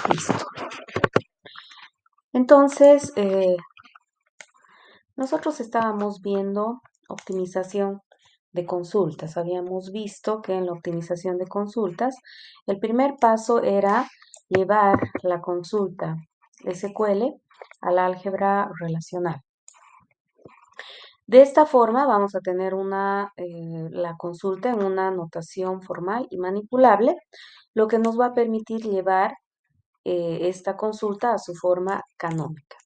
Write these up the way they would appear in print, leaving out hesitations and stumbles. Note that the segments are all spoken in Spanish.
Listo. Entonces, nosotros estábamos viendo optimización de consultas. Habíamos visto que en la optimización de consultas, el primer paso era llevar la consulta SQL al álgebra relacional. De esta forma vamos a tener la consulta en una notación formal y manipulable, lo que nos va a permitir llevar esta consulta a su forma canónica.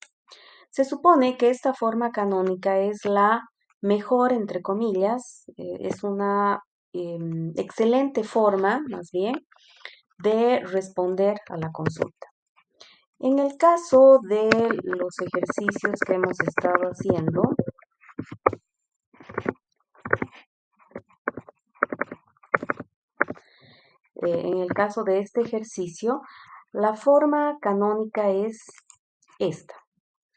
Se supone que esta forma canónica es la mejor, entre comillas, es una excelente forma, más bien, de responder a la consulta. En el caso de los ejercicios que hemos estado haciendo, en el caso de este ejercicio, la forma canónica es esta.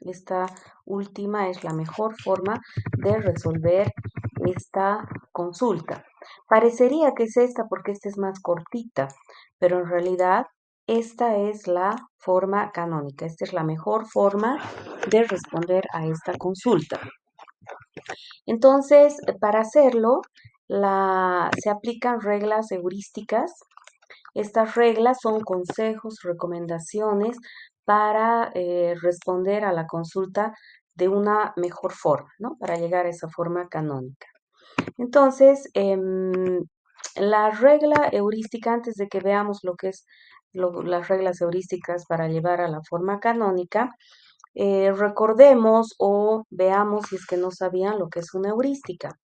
Esta última es la mejor forma de resolver esta consulta. Parecería que es esta porque esta es más cortita, pero en realidad esta es la forma canónica. Esta es la mejor forma de responder a esta consulta. Entonces, para hacerlo, se aplican reglas heurísticas. Estas reglas son consejos, recomendaciones para responder a la consulta de una mejor forma, ¿no? Para llegar a esa forma canónica. Entonces, la regla heurística, antes de que veamos lo que es las reglas heurísticas para llevar a la forma canónica, recordemos o veamos si es que no sabían lo que es una heurística.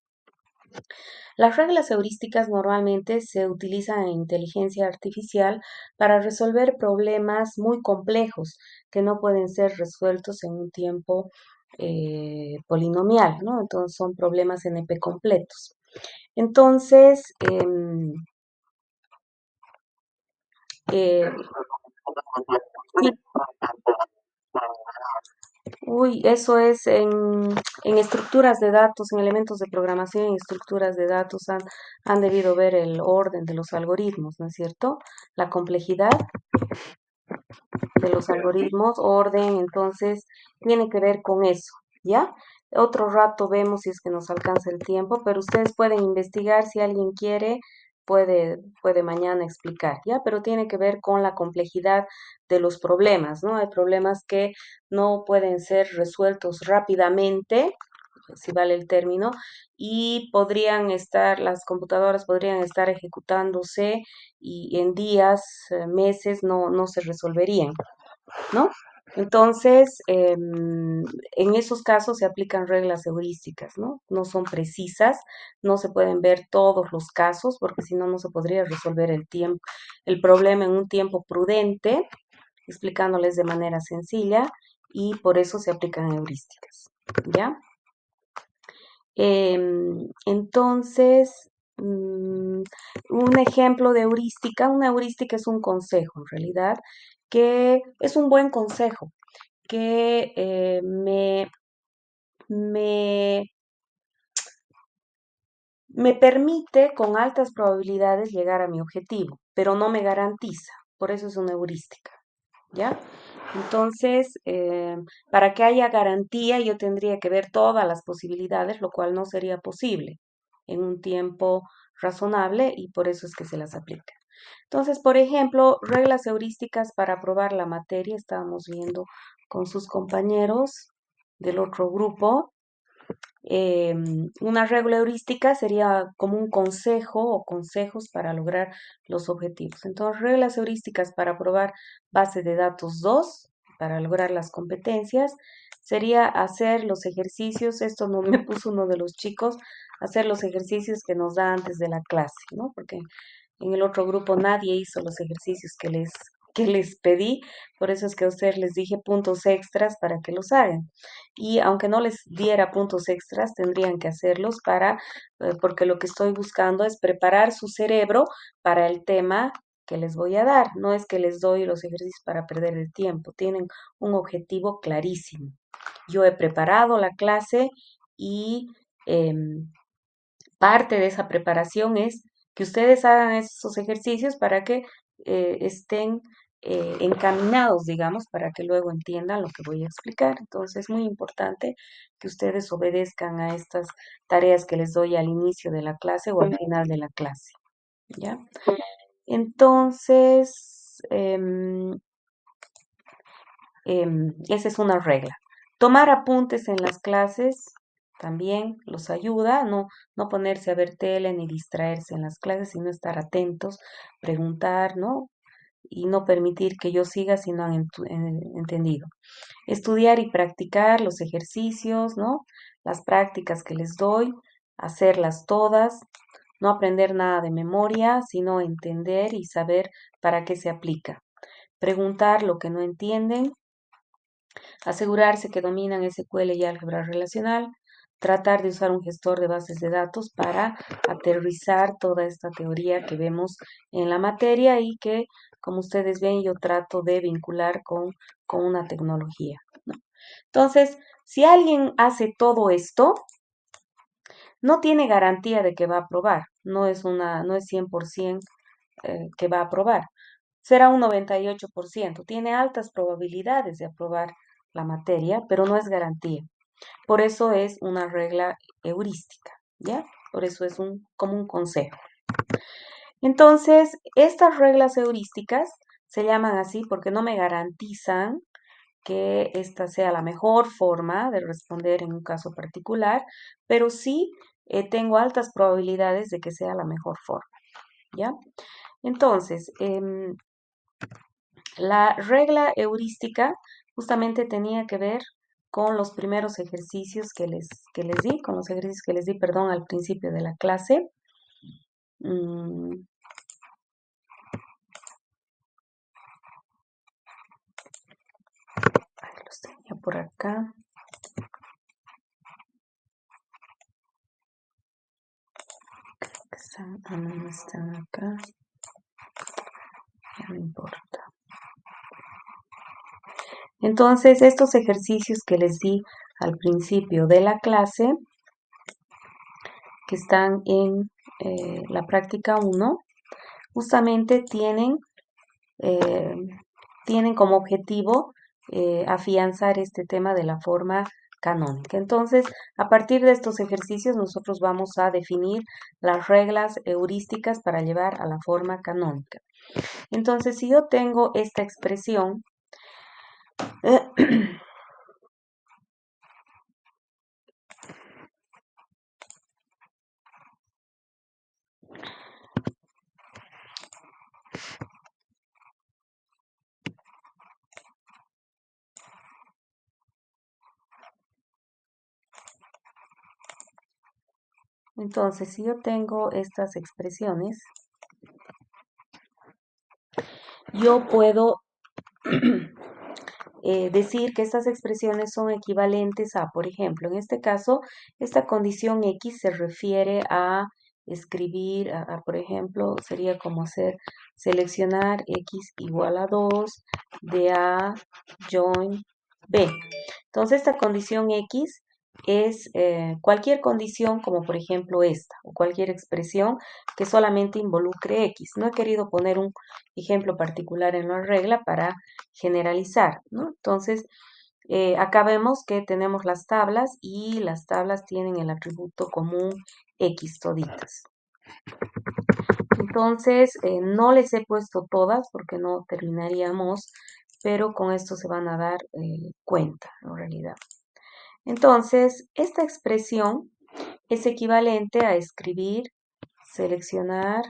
Las reglas heurísticas normalmente se utilizan en inteligencia artificial para resolver problemas muy complejos que no pueden ser resueltos en un tiempo polinomial, ¿no? Entonces son problemas NP completos. Entonces, sí, eso es en estructuras de datos, en elementos de programación y estructuras de datos han debido ver el orden de los algoritmos, ¿no es cierto? La complejidad de los algoritmos, orden, entonces tiene que ver con eso, ¿ya? Otro rato vemos si es que nos alcanza el tiempo, pero ustedes pueden investigar si alguien quiere, puede mañana explicar, ¿ya? Pero tiene que ver con la complejidad de los problemas, ¿no? Hay problemas que no pueden ser resueltos rápidamente, si vale el término, y las computadoras podrían estar ejecutándose y en días, meses no se resolverían, ¿no? Entonces, en esos casos se aplican reglas heurísticas, ¿no? No son precisas, no se pueden ver todos los casos, porque si no, no se podría resolver el problema en un tiempo prudente, explicándoles de manera sencilla, y por eso se aplican heurísticas, ¿ya? Entonces, un ejemplo de heurística, una heurística es un consejo en realidad, que es un buen consejo, que me, me permite con altas probabilidades llegar a mi objetivo, pero no me garantiza, por eso es una heurística, ¿ya? Entonces, para que haya garantía, yo tendría que ver todas las posibilidades, lo cual no sería posible en un tiempo razonable y por eso es que se las aplica. Entonces, por ejemplo, reglas heurísticas para aprobar la materia, estábamos viendo con sus compañeros del otro grupo. Una regla heurística sería como un consejo o consejos para lograr los objetivos. Entonces, reglas heurísticas para aprobar base de datos 2 para lograr las competencias, sería hacer los ejercicios, esto no me puso uno de los chicos, hacer los ejercicios que nos da antes de la clase, ¿no? Porque en el otro grupo nadie hizo los ejercicios que les pedí, por eso es que a ustedes les dije puntos extras para que los hagan. Y aunque no les diera puntos extras, tendrían que hacerlos porque lo que estoy buscando es preparar su cerebro para el tema que les voy a dar. No es que les doy los ejercicios para perder el tiempo, tienen un objetivo clarísimo. Yo he preparado la clase y parte de esa preparación es que ustedes hagan esos ejercicios para que estén encaminados, digamos, para que luego entiendan lo que voy a explicar. Entonces, es muy importante que ustedes obedezcan a estas tareas que les doy al inicio de la clase o al final de la clase, ¿ya? Entonces, esa es una regla. Tomar apuntes en las clases también los ayuda, no ponerse a ver tele ni distraerse en las clases, sino estar atentos, preguntar, ¿no? Y no permitir que yo siga si no han entendido. Estudiar y practicar los ejercicios, ¿no? Las prácticas que les doy, hacerlas todas, no aprender nada de memoria, sino entender y saber para qué se aplica. Preguntar lo que no entienden, asegurarse que dominan SQL y álgebra relacional, tratar de usar un gestor de bases de datos para aterrizar toda esta teoría que vemos en la materia y que, como ustedes ven, yo trato de vincular con una tecnología, ¿no? Entonces, si alguien hace todo esto, no tiene garantía de que va a aprobar, no es 100% que va a aprobar, será un 98%, tiene altas probabilidades de aprobar la materia, pero no es garantía. Por eso es una regla heurística, ¿ya? Por eso es como un consejo. Entonces, estas reglas heurísticas se llaman así porque no me garantizan que esta sea la mejor forma de responder en un caso particular, pero sí tengo altas probabilidades de que sea la mejor forma, ¿ya? Entonces, la regla heurística justamente tenía que ver con los primeros ejercicios que les di, con los ejercicios que les di, perdón, al principio de la clase. Los tenía por acá. No están acá. No importa. Entonces, estos ejercicios que les di al principio de la clase, que están en la práctica 1, justamente eh, tienen como objetivo afianzar este tema de la forma canónica. Entonces, a partir de estos ejercicios, nosotros vamos a definir las reglas heurísticas para llevar a la forma canónica. Entonces, si yo tengo esta expresión, entonces, si yo tengo estas expresiones, yo puedo decir que estas expresiones son equivalentes a, por ejemplo, en este caso, esta condición X se refiere a escribir, por ejemplo, sería como hacer seleccionar X igual a 2 de A join B. Entonces, esta condición X es cualquier condición como por ejemplo esta o cualquier expresión que solamente involucre X. No he querido poner un ejemplo particular en la regla para generalizar, ¿no? Entonces, acá vemos que tenemos las tablas y las tablas tienen el atributo común X toditas. Entonces, no les he puesto todas porque no terminaríamos, pero con esto se van a dar cuenta, en realidad. Entonces, esta expresión es equivalente a escribir, seleccionar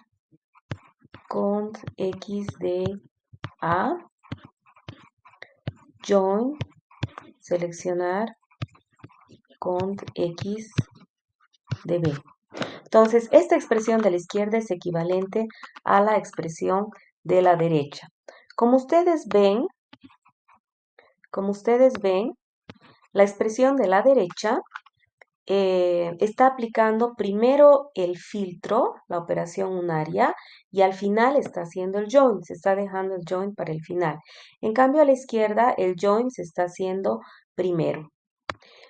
cont X de A, join, seleccionar cont X de B. Entonces, esta expresión de la izquierda es equivalente a la expresión de la derecha. Como ustedes ven, la expresión de la derecha está aplicando primero el filtro, la operación unaria, y al final está haciendo el join, se está dejando el join para el final. En cambio, a la izquierda, el join se está haciendo primero.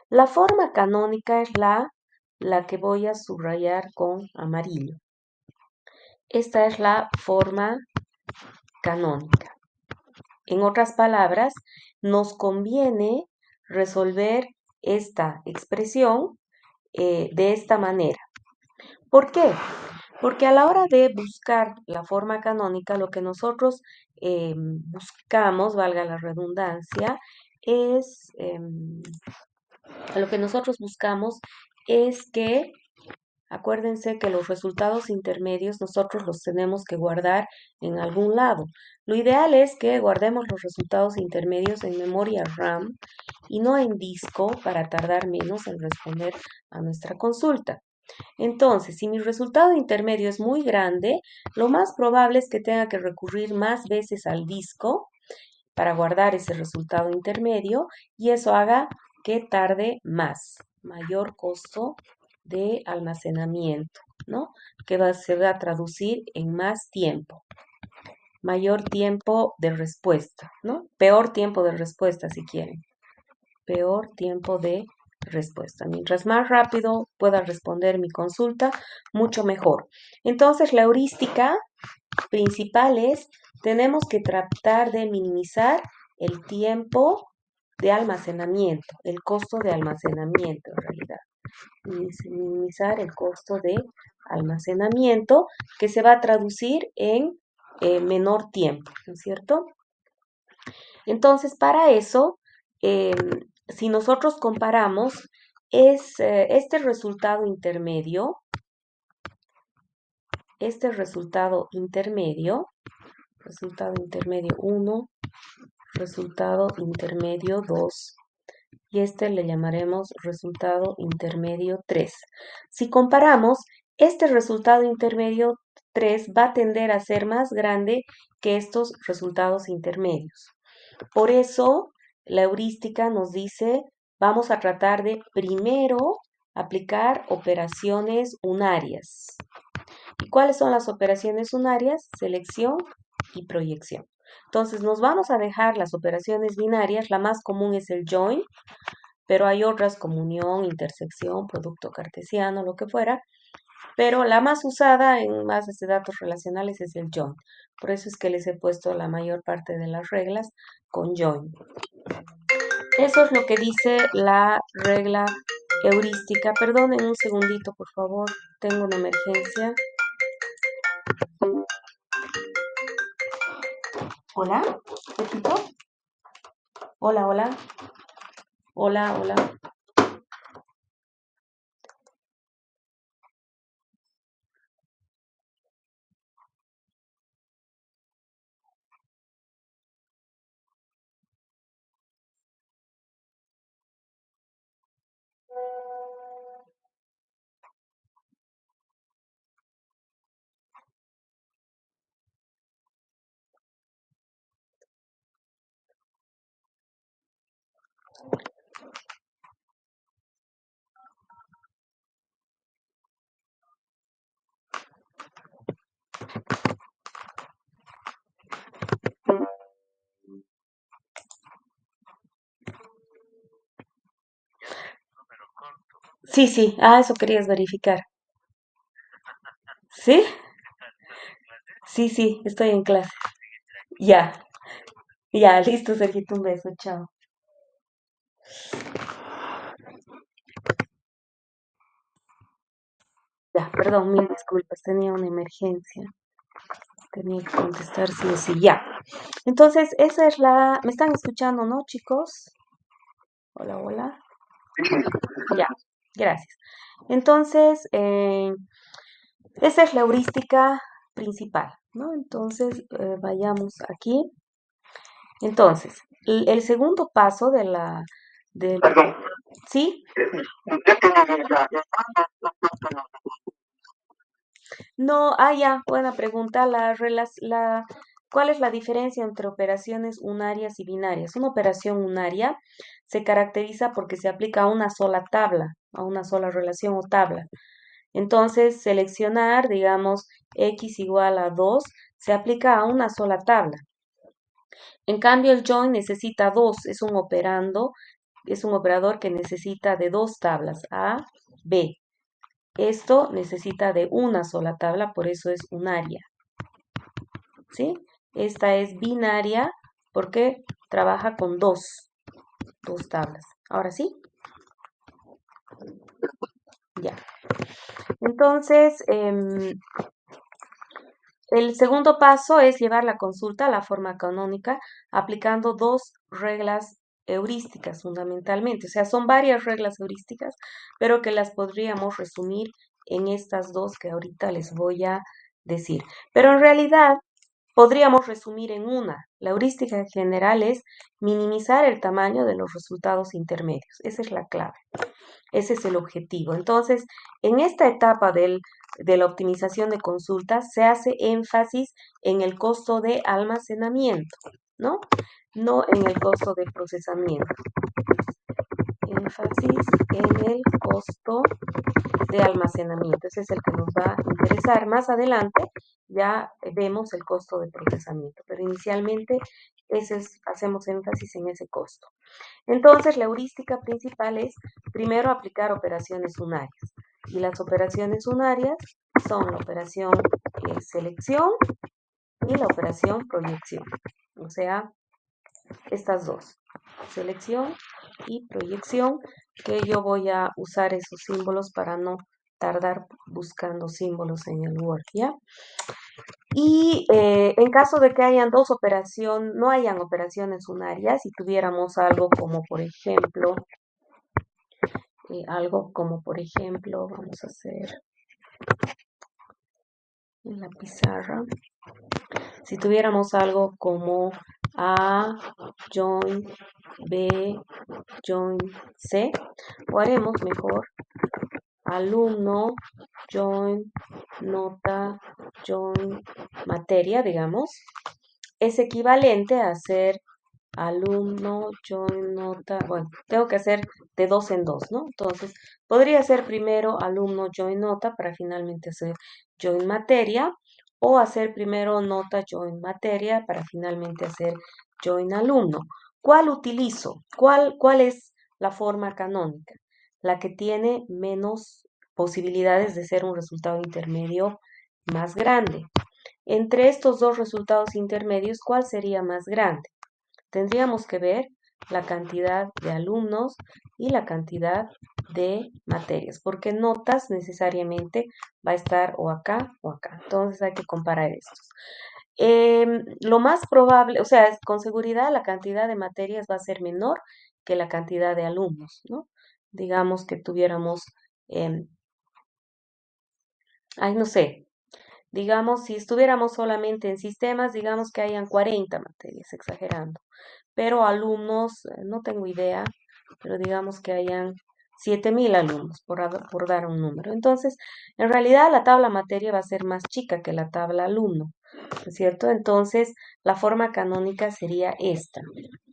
La forma canónica es la que voy a subrayar con amarillo. Esta es la forma canónica. En otras palabras, nos conviene resolver esta expresión de esta manera. ¿Por qué? Porque a la hora de buscar la forma canónica, lo que nosotros buscamos, valga la redundancia, es, lo que nosotros buscamos es que, acuérdense que los resultados intermedios nosotros los tenemos que guardar en algún lado. Lo ideal es que guardemos los resultados intermedios en memoria RAM y no en disco para tardar menos en responder a nuestra consulta. Entonces, si mi resultado intermedio es muy grande, lo más probable es que tenga que recurrir más veces al disco para guardar ese resultado intermedio y eso haga que tarde más, mayor costo de almacenamiento, ¿no? Se va a traducir en más tiempo, mayor tiempo de respuesta, ¿no? Peor tiempo de respuesta si quieren, peor tiempo de respuesta. Mientras más rápido pueda responder mi consulta, mucho mejor. Entonces, la heurística principal es, tenemos que tratar de minimizar el tiempo de almacenamiento, el costo de almacenamiento en realidad. Minimizar el costo de almacenamiento que se va a traducir en menor tiempo, ¿no es cierto? Entonces, para eso, eh, si nosotros comparamos, es este resultado intermedio 1, resultado intermedio 2, y este le llamaremos resultado intermedio 3. Si comparamos, este resultado intermedio 3 va a tender a ser más grande que estos resultados intermedios. Por eso, la heurística nos dice, vamos a tratar de primero aplicar operaciones unarias. ¿Y cuáles son las operaciones unarias? Selección y proyección. Entonces, nos vamos a dejar las operaciones binarias. La más común es el join, pero hay otras como unión, intersección, producto cartesiano, lo que fuera. Pero la más usada en bases de datos relacionales es el join. Por eso es que les he puesto la mayor parte de las reglas con join. Eso es lo que dice la regla heurística. Perdonen un segundito, por favor. Tengo una emergencia. Hola, Pepito. Hola, hola. Hola, hola. Sí, sí. Ah, eso querías verificar. ¿Sí? Sí, sí, estoy en clase. Ya, ya, listo, Sergito, un beso, chao. Ya, perdón, mil disculpas, tenía una emergencia. Tenía que contestar sí o sí, ya. Entonces, esa es la... ¿Me están escuchando, no, chicos? Hola, hola. Ya, gracias. Entonces, esa es la heurística principal, ¿no? Entonces, vayamos aquí. Entonces, el segundo paso de la... Del, ¿sí? No, ya, buena pregunta. ¿Cuál es la diferencia entre operaciones unarias y binarias? Una operación unaria se caracteriza porque se aplica a una sola tabla, a una sola relación o tabla. Entonces, seleccionar, digamos, x igual a 2, se aplica a una sola tabla. En cambio, el join necesita dos, es un operador que necesita de dos tablas, A, B. Esto necesita de una sola tabla, por eso es unaria, ¿sí? Esta es binaria, porque trabaja con dos tablas. Ahora sí, ya. Entonces, el segundo paso es llevar la consulta a la forma canónica aplicando dos reglas heurísticas fundamentalmente. O sea, son varias reglas heurísticas, pero que las podríamos resumir en estas dos que ahorita les voy a decir. Pero en realidad podríamos resumir en una. La heurística general es minimizar el tamaño de los resultados intermedios. Esa es la clave. Ese es el objetivo. Entonces, en esta etapa de la optimización de consultas se hace énfasis en el costo de almacenamiento, ¿no? No en el costo de procesamiento. Énfasis en el costo de almacenamiento. Ese es el que nos va a interesar. Más adelante ya vemos el costo de procesamiento, pero inicialmente hacemos énfasis en ese costo. Entonces, la heurística principal es primero aplicar operaciones unarias. Y las operaciones unarias son la operación selección y la operación proyección. O sea, estas dos, selección y proyección, que yo voy a usar esos símbolos para no tardar buscando símbolos en el Word, ¿ya? Y en caso de que hayan no hayan operaciones unarias, si tuviéramos algo como por ejemplo, vamos a hacer en la pizarra, si tuviéramos algo como A, join, B, join, C, o haremos mejor alumno, join, nota, join, materia, digamos, es equivalente a hacer alumno, join, nota, bueno, tengo que hacer de dos en dos, ¿no? Entonces, podría ser primero alumno, join, nota, para finalmente hacer join, materia, o hacer primero nota, join, materia, para finalmente hacer join, alumno. ¿Cuál utilizo? ¿Cuál es la forma canónica? La que tiene menos posibilidades de ser un resultado intermedio más grande. Entre estos dos resultados intermedios, ¿cuál sería más grande? Tendríamos que ver la cantidad de alumnos y la cantidad de materias, porque notas necesariamente va a estar o acá o acá. Entonces hay que comparar estos. Lo más probable, o sea, con seguridad la cantidad de materias va a ser menor que la cantidad de alumnos, ¿no? Digamos que tuviéramos, no sé, digamos, si estuviéramos solamente en sistemas, digamos que hayan 40 materias, exagerando. Pero alumnos, no tengo idea, pero digamos que hayan 7.000 alumnos, por dar un número. Entonces, en realidad la tabla materia va a ser más chica que la tabla alumno, ¿no es cierto? Entonces, la forma canónica sería esta,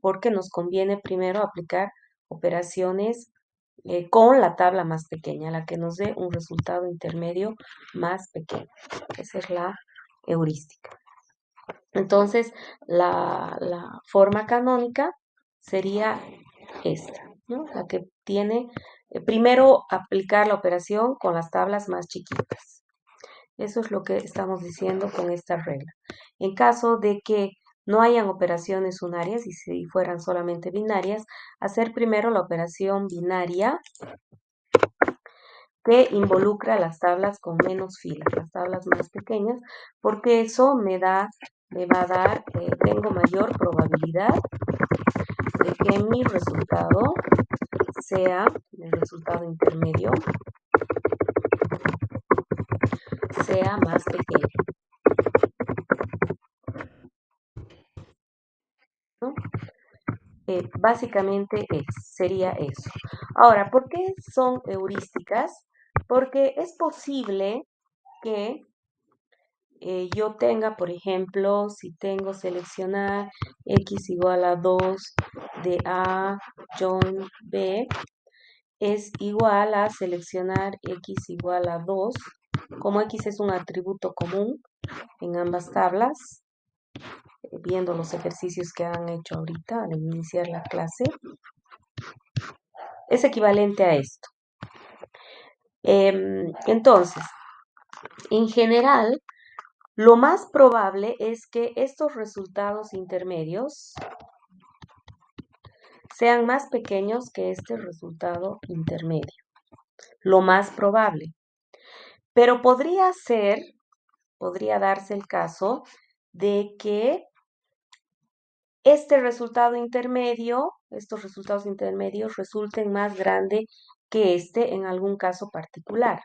porque nos conviene primero aplicar operaciones con la tabla más pequeña, la que nos dé un resultado intermedio más pequeño. Esa es la heurística. Entonces, la forma canónica sería esta, ¿no? La que tiene, primero aplicar la operación con las tablas más chiquitas. Eso es lo que estamos diciendo con esta regla. En caso de que no hayan operaciones unarias y si fueran solamente binarias, hacer primero la operación binaria que involucra las tablas con menos filas, las tablas más pequeñas, porque eso me va a dar, tengo mayor probabilidad de que mi resultado sea, el resultado intermedio, sea más pequeño, ¿no? Básicamente sería eso. Ahora, ¿por qué son heurísticas? Porque es posible que yo tenga, por ejemplo, si tengo seleccionar x igual a 2 de A, join B, es igual a seleccionar x igual a 2, como x es un atributo común en ambas tablas, viendo los ejercicios que han hecho ahorita al iniciar la clase, es equivalente a esto. Entonces, en general, Lo más probable es que estos resultados intermedios sean más pequeños que este resultado intermedio. Lo más probable. Pero podría darse el caso de que estos resultados intermedios resulten más grande que este en algún caso particular.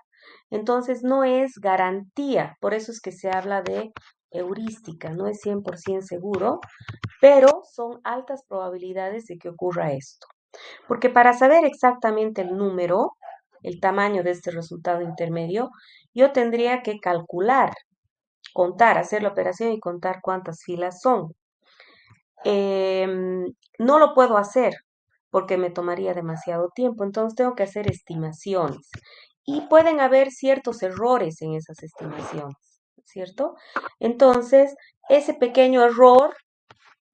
Entonces no es garantía, por eso es que se habla de heurística, no es 100% seguro, pero son altas probabilidades de que ocurra esto. Porque para saber exactamente el número, el tamaño de este resultado intermedio, yo tendría que calcular, contar, hacer la operación y contar cuántas filas son. No lo puedo hacer porque me tomaría demasiado tiempo, entonces tengo que hacer estimaciones. Y pueden haber ciertos errores en esas estimaciones, ¿cierto? Entonces, ese pequeño error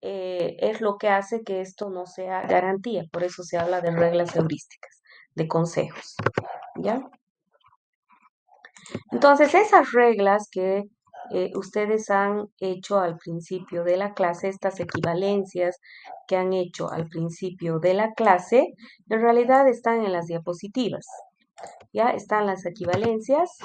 es lo que hace que esto no sea garantía. Por eso se habla de reglas heurísticas, de consejos, ¿ya? Entonces, esas reglas que ustedes han hecho al principio de la clase, estas equivalencias que han hecho al principio de la clase, en realidad están en las diapositivas. ¿Ya? Están las equivalencias.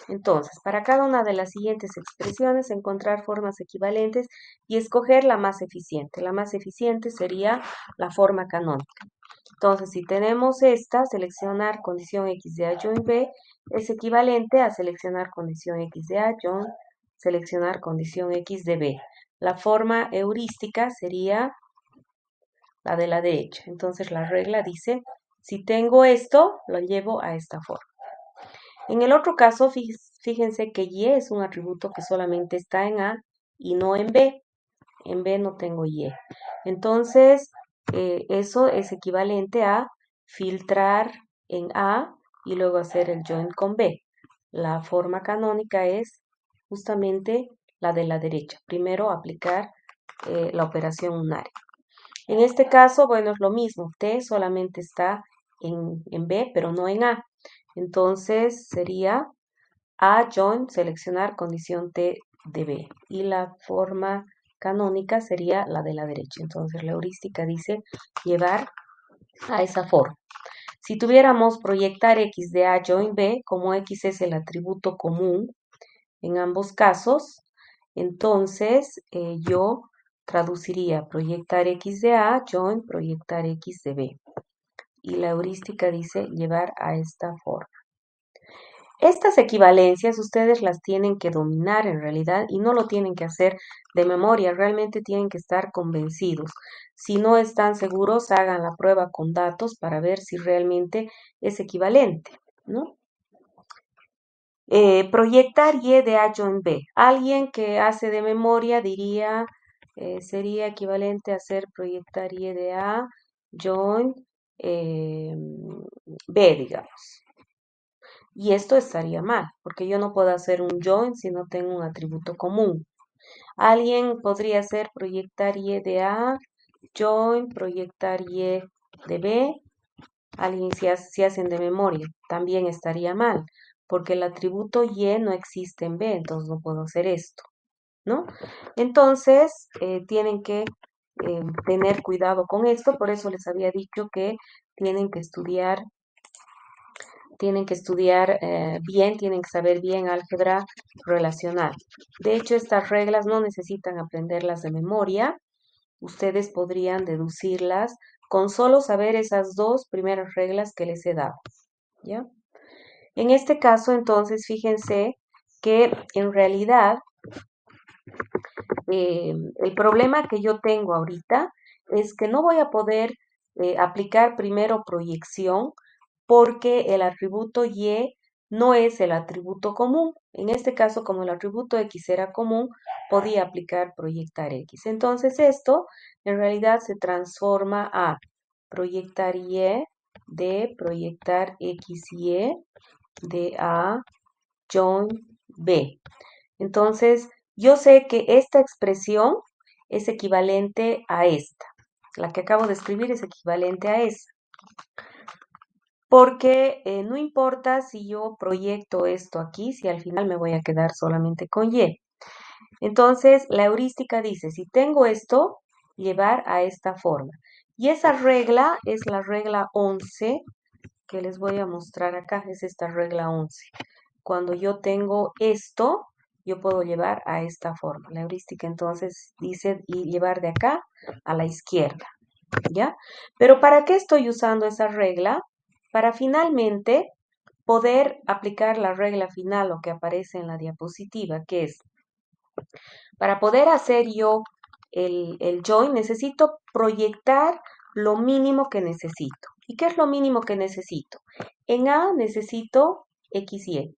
Entonces, para cada una de las siguientes expresiones, encontrar formas equivalentes y escoger la más eficiente. La más eficiente sería la forma canónica. Entonces, si tenemos esta, seleccionar condición X de A join B es equivalente a seleccionar condición X de A join seleccionar condición X de B. La forma heurística sería la de la derecha. Entonces, la regla dice, si tengo esto, lo llevo a esta forma. En el otro caso, fíjense que Y es un atributo que solamente está en A y no en B. En B no tengo Y. Entonces, eso es equivalente a filtrar en A y luego hacer el join con B. La forma canónica es justamente la de la derecha. Primero aplicar la operación unaria. En este caso, bueno, es lo mismo. T solamente está en B, pero no en A. Entonces, sería A join seleccionar condición T de B. Y la forma canónica sería la de la derecha. Entonces la heurística dice llevar a esa forma. Si tuviéramos proyectar X de A join B, como X es el atributo común en ambos casos, entonces yo traduciría proyectar X de A join proyectar X de B. Y la heurística dice llevar a esta forma. Estas equivalencias ustedes las tienen que dominar en realidad y no lo tienen que hacer de memoria, realmente tienen que estar convencidos. Si no están seguros, hagan la prueba con datos para ver si realmente es equivalente, ¿no? Proyectar Y de A join B. Alguien que hace de memoria diría, sería equivalente a hacer proyectar Y de A join B, digamos. Y esto estaría mal, porque yo no puedo hacer un join si no tengo un atributo común. Alguien podría hacer proyectar Y de A, join, proyectar Y de B. Alguien si hacen de memoria, también estaría mal, porque el atributo Y no existe en B, entonces no puedo hacer esto, ¿no? Entonces, tienen que tener cuidado con esto, por eso les había dicho que tienen que estudiar bien, tienen que saber bien álgebra relacional. De hecho, estas reglas no necesitan aprenderlas de memoria. Ustedes podrían deducirlas con solo saber esas dos primeras reglas que les he dado. ¿Ya? En este caso, entonces, fíjense que en realidad el problema que yo tengo ahorita es que no voy a poder aplicar primero proyección porque el atributo Y no es el atributo común. En este caso, como el atributo X era común, podía aplicar proyectar X. Entonces esto en realidad se transforma a proyectar Y de proyectar XY de A join B. Entonces, yo sé que esta expresión es equivalente a esta. La que acabo de escribir es equivalente a esa. Porque no importa si yo proyecto esto aquí, si al final me voy a quedar solamente con Y. Entonces, la heurística dice, si tengo esto, llevar a esta forma. Y esa regla es la regla 11 que les voy a mostrar acá, es esta regla 11. Cuando yo tengo esto, yo puedo llevar a esta forma. La heurística entonces dice y llevar de acá a la izquierda, ¿ya? Pero ¿para qué estoy usando esa regla? Para finalmente poder aplicar la regla final, lo que aparece en la diapositiva, que es, para poder hacer yo el join, necesito proyectar lo mínimo que necesito. ¿Y qué es lo mínimo que necesito? En A necesito X, Y.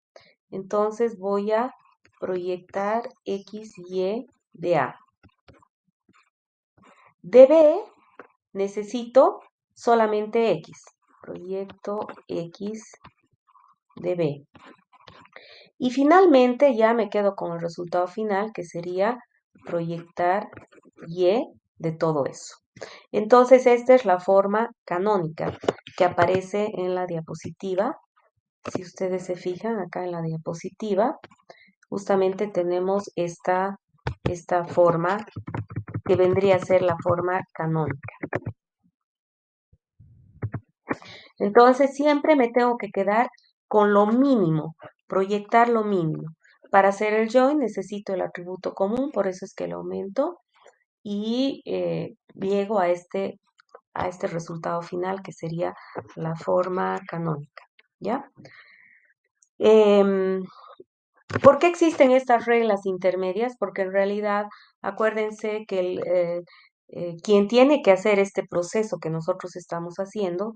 Entonces voy a proyectar X, Y de A. De B necesito solamente X. Proyecto X de B. Y finalmente ya me quedo con el resultado final, que sería proyectar Y de todo eso. Entonces, esta es la forma canónica que aparece en la diapositiva. Si ustedes se fijan acá en la diapositiva, justamente tenemos esta forma que vendría a ser la forma canónica. Entonces, siempre me tengo que quedar con lo mínimo, proyectar lo mínimo. Para hacer el join necesito el atributo común, por eso es que lo aumento y llego a este resultado final que sería la forma canónica, ¿ya? Em, ¿Por qué existen estas reglas intermedias? Porque en realidad, acuérdense que quien tiene que hacer este proceso que nosotros estamos haciendo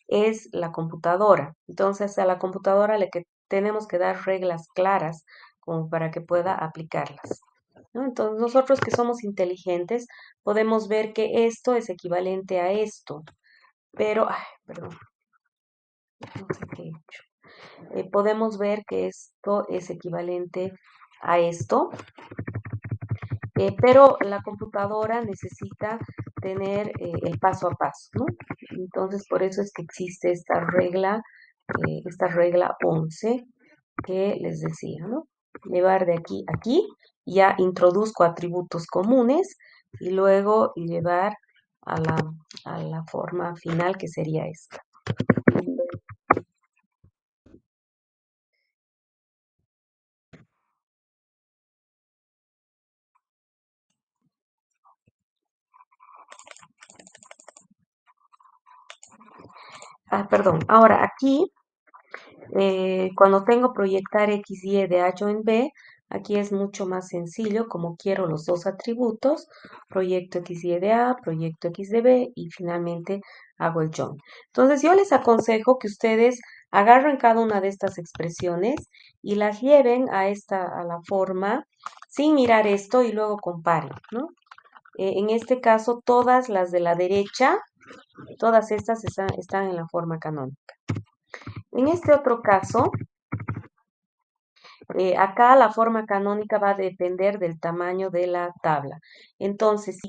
es la computadora. Entonces, a la computadora tenemos que dar reglas claras como para que pueda aplicarlas, ¿no? Entonces, nosotros que somos inteligentes podemos ver que esto es equivalente a esto, pero, ay, perdón, no sé qué he hecho. Podemos ver que esto es equivalente a esto, pero la computadora necesita tener el paso a paso, ¿no? Entonces, por eso es que existe esta regla 11 que les decía, ¿no? Llevar de aquí a aquí, ya introduzco atributos comunes y luego llevar a la forma final que sería esta. Ah, perdón. Ahora aquí cuando tengo proyectar X, Y de A join B, aquí es mucho más sencillo, como quiero los dos atributos, proyecto X, Y de A, proyecto X de B y finalmente hago el join. Entonces yo les aconsejo que ustedes agarren cada una de estas expresiones y las lleven a la forma sin mirar esto y luego comparen, ¿no? En este caso, todas las de la derecha, todas estas están en la forma canónica. En este otro caso, acá la forma canónica va a depender del tamaño de la tabla. Entonces,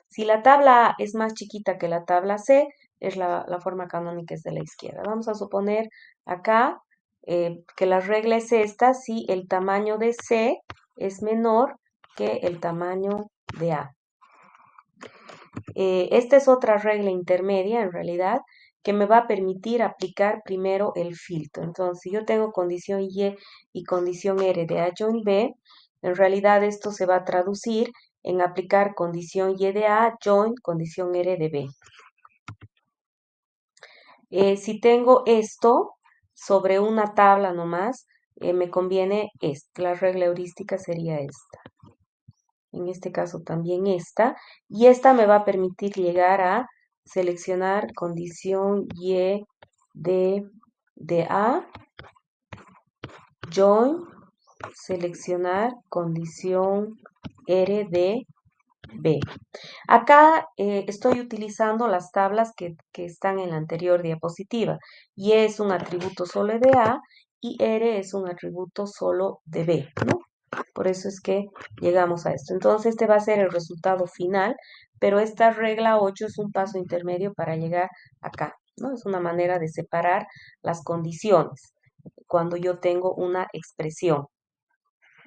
si la tabla A es más chiquita que la tabla C, es la forma canónica es de la izquierda. Vamos a suponer acá que la regla es esta, si el tamaño de C es menor que el tamaño de A. Esta es otra regla intermedia, en realidad, que me va a permitir aplicar primero el filtro. Entonces, si yo tengo condición y condición R de A join B, en realidad esto se va a traducir en aplicar condición Y de A join condición R de B. Si tengo esto sobre una tabla nomás, me conviene esta. La regla heurística sería esta. En este caso también esta, y esta me va a permitir llegar a seleccionar condición Y de A, join, seleccionar condición R de B. Acá estoy utilizando las tablas que están en la anterior diapositiva. Y es un atributo solo de A y R es un atributo solo de B, ¿no? Por eso es que llegamos a esto. Entonces, este va a ser el resultado final, pero esta regla 8 es un paso intermedio para llegar acá, ¿no? Es una manera de separar las condiciones cuando yo tengo una expresión.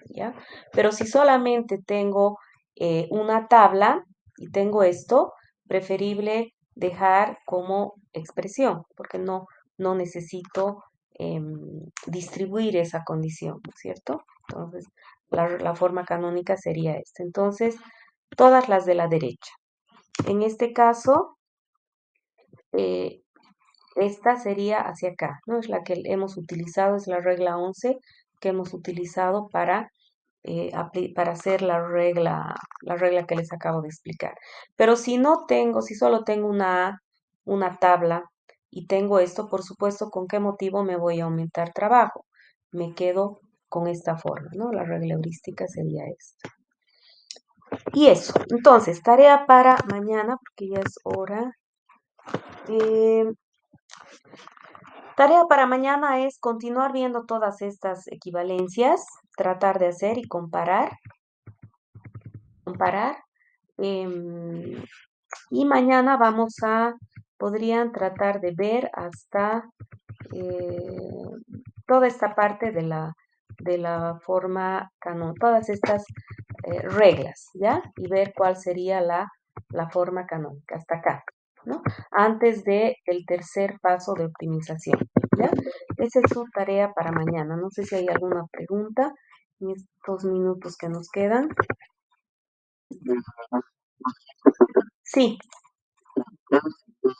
¿ya? Pero si solamente tengo una tabla y tengo esto, preferible dejar como expresión, porque no necesito distribuir esa condición, ¿no es cierto? Entonces, la forma canónica sería esta. Entonces, todas las de la derecha. En este caso, eh, esta sería hacia acá, ¿no? Es la que hemos utilizado, es la regla 11 que hemos utilizado para hacer la regla que les acabo de explicar. Pero si no tengo, si solo tengo una tabla y tengo esto, por supuesto, ¿con qué motivo me voy a aumentar trabajo? Me quedo con esta forma, ¿no? La regla heurística sería esta. Y eso, entonces, tarea para mañana, porque ya es hora. Eh, Tarea para mañana es continuar viendo todas estas equivalencias, tratar de hacer y comparar. em, y mañana podrían tratar de ver hasta toda esta parte de la forma canon, todas estas reglas, ¿ya? Y ver cuál sería la forma canónica, hasta acá, ¿no? Antes del tercer paso de optimización, ¿ya? Esa es su tarea para mañana. No sé si hay alguna pregunta en estos minutos que nos quedan. Sí,